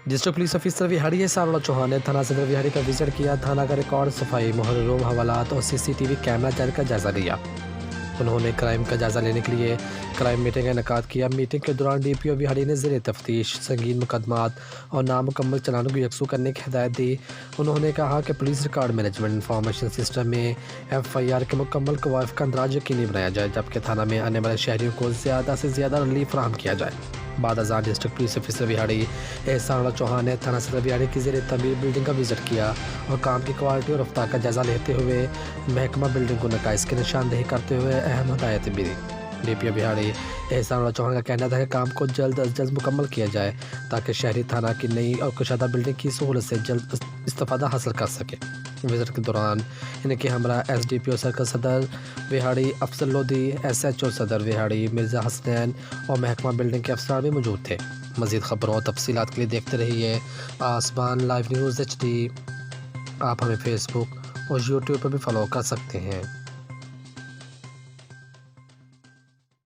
District police officer Vehari Sarola Chauhan ने थाना सदर विहाड़ी का विजिट किया। थाना का रिकॉर्ड सफाई, मोहर रूम, हवालात और सीसीटीवी कैमरा जारी का जायजा लिया। उन्होंने क्राइम का जायजा लेने के लिए क्राइम मीटिंग का इनेकाद किया। मीटिंग के दौरान डीपीओ विहाड़ी ने ज़ेरे तफ्तीश संगीन मुकदमात और नामुकम्मल चलानों को यकसू करने की हिदायत दी। उन्होंने कहा कि police record management information system में FIR के मुकम्मल कवायद का अंदराज यकीनी बनाया जाए, जबकि थाना में आने वाले शहरियों को ज़्यादा से ज़्यादा रिलीफ फराहम किया जाए। बाद अज़ान district police officer Vehari Sarola Chauhan ने थाना सदर विहाड़ी की ज़ेरे तमीर बिल्डिंग का विजिट किया और काम की क्वालिटी और रफ्तार का जायजा लेते हुए महकमा बिल्डिंग को नकाइस की निशानदेही करते हुए अहम हदायतें भी दी। डीपीओ विहाड़ी सारोला चौहान का कहना था कि काम को जल्द अज जल्द मुकम्मल किया जाए ताकि शहरी थाना की नई और कुशादा बिल्डिंग की सहूलत से जल्द इस्तेफादा हासिल कर सके। विजिट के दौरान इनके हमरा SDPO सर्कल सदर विहाड़ी अफसर लोधी, SHO सदर विहाड़ी मिर्ज़ा हसनैन और महकमा बिल्डिंग के अफसरान भी मौजूद थे। मज़ीद ख़बरों और तफसीलात के लिए देखते रहिए आसमान लाइव न्यूज़ HD। आप हमें फेसबुक और यूट्यूब पर भी फॉलो कर सकते हैं।